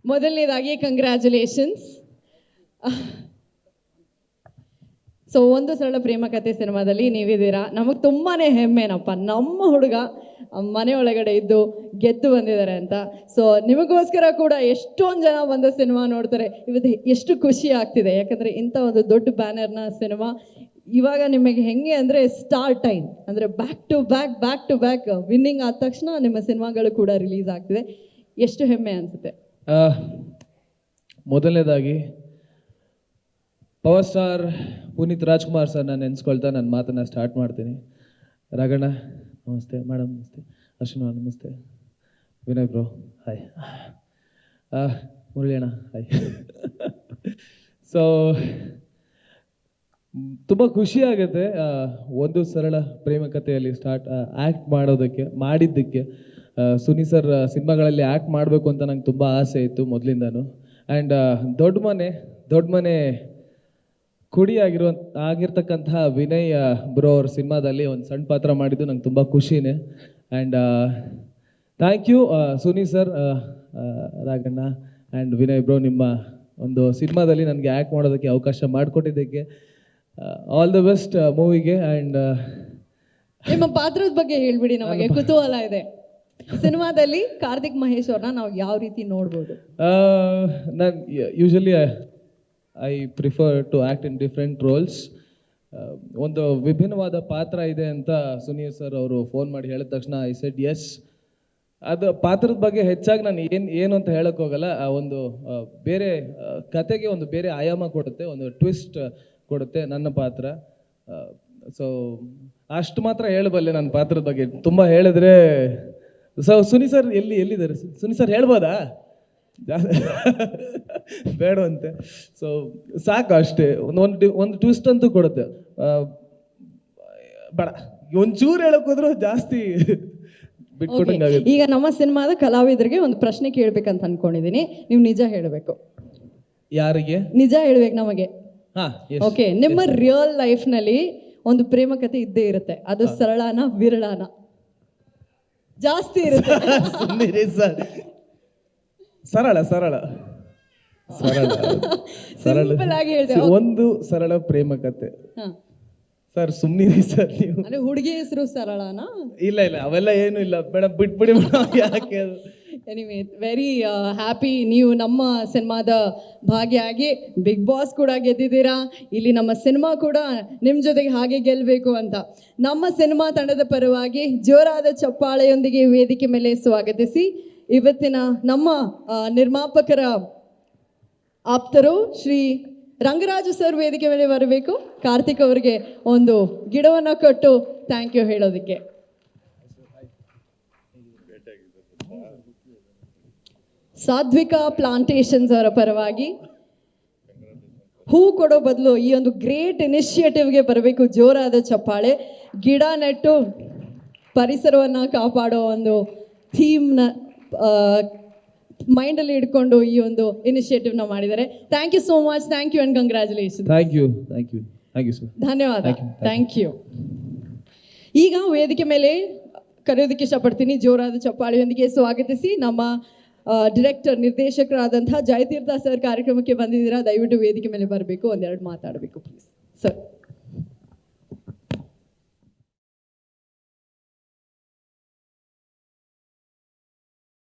ಮೊದಲನೇದಾಗಿ congratulations. So ಒಂದು ಸರಳ ಪ್ರೇಮ ಕಥೆ ಸಿನಿಮಾದಲ್ಲಿ ನೀವಿದ್ದೀರಾ. ನಮಗೆ ತುಂಬಾ ಹೆಮ್ಮೆನಪ್ಪ, ನಮ್ಮ ಹುಡುಗ ಮನೆಯೊಳಗಡೆ ಇದ್ದು ಗೆದ್ದು ಬಂದಿದ್ದಾರೆ ಅಂತ. ಸೊ ನಿಮಗೋಸ್ಕರ ಕೂಡ ಎಷ್ಟೊಂದು ಜನ ಬಂದು ಸಿನಿಮಾ ನೋಡ್ತಾರೆ. ಇವತ್ತು ಎಷ್ಟು ಖುಷಿ ಆಗ್ತಿದೆ, ಯಾಕಂದರೆ ಇಂಥ ಒಂದು ದೊಡ್ಡ ಬ್ಯಾನರ್ನ ಸಿನಿಮಾ ಇವಾಗ ನಿಮಗೆ ಹೆಂಗೆ ಅಂದರೆ ಸ್ಟಾರ್ ಟೈಮ್ ಅಂದರೆ ಬ್ಯಾಕ್ ಟು ಬ್ಯಾಕ್ ವಿನ್ನಿಂಗ್ ಆದ ತಕ್ಷಣ ನಿಮ್ಮ ಸಿನಿಮಾಗಳು ಕೂಡ ರಿಲೀಸ್ ಆಗ್ತಿದೆ. ಎಷ್ಟು ಹೆಮ್ಮೆ ಅನಿಸುತ್ತೆ? ಮೊದಲನೇದಾಗಿ power star Puneeth Rajkumar sir ನಾನು ನೆನೆಸ್ಕೊಳ್ತಾ ನನ್ನ ಮಾತನ್ನು ಸ್ಟಾರ್ಟ್ ಮಾಡ್ತೀನಿ. ರಾಘಣ್ಣ ನಮಸ್ತೆ, ಮೇಡಮ್ ನಮಸ್ತೆ, ಅಶ್ವಿನ ನಮಸ್ತೆ, ವಿನಯ್ ಬ್ರೋ ಹಾಯ್, ಮುರಳಿ ಅಣ್ಣ ಹಾಯ್. ಸೊ ತುಂಬ ಖುಷಿ ಆಗುತ್ತೆ ಒಂದು ಸರಳ ಪ್ರೇಮ ಕಥೆಯಲ್ಲಿ ಆ್ಯಕ್ಟ್ ಮಾಡಿದ್ದಕ್ಕೆ. ಸುನಿ ಸರ್ ಸಿನಿಮಾಗಳಲ್ಲಿ ಆ್ಯಕ್ಟ್ ಮಾಡಬೇಕು ಅಂತ ನಂಗೆ ತುಂಬ ಆಸೆ ಇತ್ತು ಮೊದಲಿಂದನೂ. ಆ್ಯಂಡ್ ದೊಡ್ಡ ಮನೆ ಕುಡಿ ಆಗಿರ್ತಕ್ಕಂತಹ ವಿನಯ್ ಬ್ರೋ ಅವ್ರ ಸಿನಿಮಾದಲ್ಲಿ ಒಂದು ಸಣ್ಣ ಪಾತ್ರ ಮಾಡಿದ್ದು ನಂಗೆ ತುಂಬ ಖುಷಿನೇ. And thank you Suni sir, Raghanna and Vinay bro, ನಿಮ್ಮ ಒಂದು ಸಿನಿಮಾದಲ್ಲಿ ನನಗೆ ಆ್ಯಕ್ಟ್ ಮಾಡೋದಕ್ಕೆ ಅವಕಾಶ ಮಾಡಿಕೊಟ್ಟಿದ್ದಕ್ಕೆ. ಆಲ್ ದ ಬೆಸ್ಟ್ ಮೂವಿಗೆ. ಆ್ಯಂಡ್ ನಿಮ್ಮ ಪಾತ್ರದ ಬಗ್ಗೆ ಹೇಳ್ಬಿಡಿ, ನಮಗೆ ಕುತೂಹಲ ಇದೆ. ಸಿನಿಮಾದಲ್ಲಿ ಕಾರ್ತಿಕ್ ಮಹೇಶ್ ಅವ್ರನ್ನ ನಾವು ಯಾವ ರೀತಿ ನೋಡ್ಬೋದು? ನಾನು usually I prefer to act in different roles. ಒಂದು ವಿಭಿನ್ನವಾದ ಪಾತ್ರ ಇದೆ ಅಂತ ಸುನೀಲ್ ಸರ್ ಅವರು ಫೋನ್ ಮಾಡಿ ಹೇಳಿದ ತಕ್ಷಣ ಐ ಸೆಡ್ ಎಸ್. ಅದು ಪಾತ್ರದ ಬಗ್ಗೆ ಹೆಚ್ಚಾಗಿ ನಾನು ಏನು ಅಂತ ಹೇಳಕ್ ಹೋಗಲ್ಲ. ಒಂದು ಬೇರೆ ಕತೆಗೆ ಒಂದು ಬೇರೆ ಆಯಾಮ ಕೊಡುತ್ತೆ, ಒಂದು ಟ್ವಿಸ್ಟ್ ಕೊಡುತ್ತೆ ನನ್ನ ಪಾತ್ರ. ಸೊ ಅಷ್ಟು ಮಾತ್ರ ಹೇಳಬಲ್ಲೆ ನನ್ನ ಪಾತ್ರದ ಬಗ್ಗೆ. ತುಂಬ ಹೇಳಿದ್ರೆ ಸುನಿ ಸರ್ ಎಲ್ಲಿದ್ದಾರೆ? ಸುನಿ ಸರ್ ಹೇಳ್ಬೋದಾ? ಬೇಡವಂತೆ. ಸೊ ಸಾಕು ಅಷ್ಟೇ. ಒಂದು ಟ್ವಿಸ್ಟ್ ಅಂತೂ ಕೊಡುತ್ತೆ. ಬೇಡ, ಒಂಚೂರು ಹೇಳಕ್ ಹೋದ್ರು ಜಾಸ್ತಿ ಬಿಟ್ಕೊಟ್ಟಂಗಾಗುತ್ತೆ. ಈಗ ನಮ್ಮ ಸಿನಿಮಾದ ಕಲಾವಿದರಿಗೆ ಒಂದು ಪ್ರಶ್ನೆ ಕೇಳ್ಬೇಕಂತ ಅನ್ಕೊಂಡಿದೀನಿ, ನೀವು ನಿಜ ಹೇಳಬೇಕು. ಯಾರಿಗೆ ನಿಜ ಹೇಳ್ಬೇಕು ನಮಗೆ? ಓಕೆ, ನಿಮ್ಮ ರಿಯಲ್ ಲೈಫ್ ನಲ್ಲಿ ಒಂದು ಪ್ರೇಮ ಕಥೆ ಇದ್ದೇ ಇರುತ್ತೆ. ಅದು ಸರಳನ ವಿರಳನ? ಜಾಸ್ತಿ ಇರುತ್ತೆ. ಸರಳ ಸಿಂಪಲ್ ಆಗಿ ಹೇಳ್ದೆ. ಒಂದು ಸರಳ ಪ್ರೇಮ ಕಥೆ ಸರ್. ಸುಮ್ಮನಿರಿ ಸರ್ ನೀವು. ಅಂದ್ರೆ ಹುಡುಗಿ ಹೆಸರು ಸರಳನಾ? ಇಲ್ಲ ಅವೆಲ್ಲ ಏನು ಇಲ್ಲ, ಬೇಡ ಬಿಟ್ಬಿಡಿ. ಯಾಕೆ ಅದು? Anyway, very happy. ನೀವು ನಮ್ಮ ಸಿನಿಮಾದ ಭಾಗಿಯಾಗಿ ಬಿಗ್ ಬಾಸ್ ಕೂಡ ಗೆದ್ದಿದ್ದೀರಾ. ಇಲ್ಲಿ ನಮ್ಮ ಸಿನಿಮಾ ಕೂಡ ನಿಮ್ಮ ಜೊತೆಗೆ ಹಾಗೆ ಗೆಲ್ಲಬೇಕು ಅಂತ ನಮ್ಮ ಸಿನಿಮಾ ತಂಡದ ಪರವಾಗಿ ಜೋರಾದ ಚಪ್ಪಾಳೆಯೊಂದಿಗೆ ವೇದಿಕೆ ಮೇಲೆ ಸ್ವಾಗತಿಸಿ ಇವತ್ತಿನ ನಮ್ಮ ನಿರ್ಮಾಪಕರ ಆಪ್ತರು ಶ್ರೀ ರಂಗರಾಜು ಸರ್ ವೇದಿಕೆ ಮೇಲೆ ಬರಬೇಕು. ಕಾರ್ತಿಕ್ ಅವರಿಗೆ ಒಂದು ಗಿಡವನ್ನು ಕೊಟ್ಟು ಥ್ಯಾಂಕ್ ಯು ಹೇಳೋದಕ್ಕೆ. ಸಾಧ್ವಿಕಾ ಪ್ಲಾಂಟೇಶನ್ಸ್ ಅವರ ಪರವಾಗಿ ಹೂ ಕೊಡೋ ಬದಲು ಈ ಒಂದು ಗ್ರೇಟ್ ಇನಿಷಿಯೇಟಿವ್ಗೆ ಬರಬೇಕು ಜೋರಾದ ಚಪ್ಪಾಳೆ. ಗಿಡ ನೆಟ್ಟು ಪರಿಸರವನ್ನು ಕಾಪಾಡೋ ಒಂದು ಥೀಮ್ನ ಮೈಂಡಲ್ಲಿ ಇಟ್ಕೊಂಡು ಈ ಒಂದು ಇನಿಷಿಯೇಟಿವ್ನ ಮಾಡಿದ್ದಾರೆ. Thank you so much. Thank you and congratulation. Thank you sir. ಧನ್ಯವಾದ. Thank you. ಈಗ ವೇದಿಕೆ ಮೇಲೆ ಕರೆಯೋದಕ್ಕೆ ಇಷ್ಟಪಡ್ತೀನಿ ಜೋರಾದ ಚಪ್ಪಾಳೆಯೊಂದಿಗೆ ಸ್ವಾಗತಿಸಿ ನಮ್ಮ ಡೈರೆಕ್ಟರ್ ನಿರ್ದೇಶಕರಾದಂತಹ ಜಯತೀರ್ಥ ಸರ್ ಕಾರ್ಯಕ್ರಮಕ್ಕೆ ಬಂದಿದ್ದೀರಾ. ದಯವಿಟ್ಟು ವೇದಿಕೆ ಮೇಲೆ ಬರಬೇಕು, ಒಂದೆರಡು ಮಾತಾಡಬೇಕು ಪ್ಲೀಸ್ ಸರ್.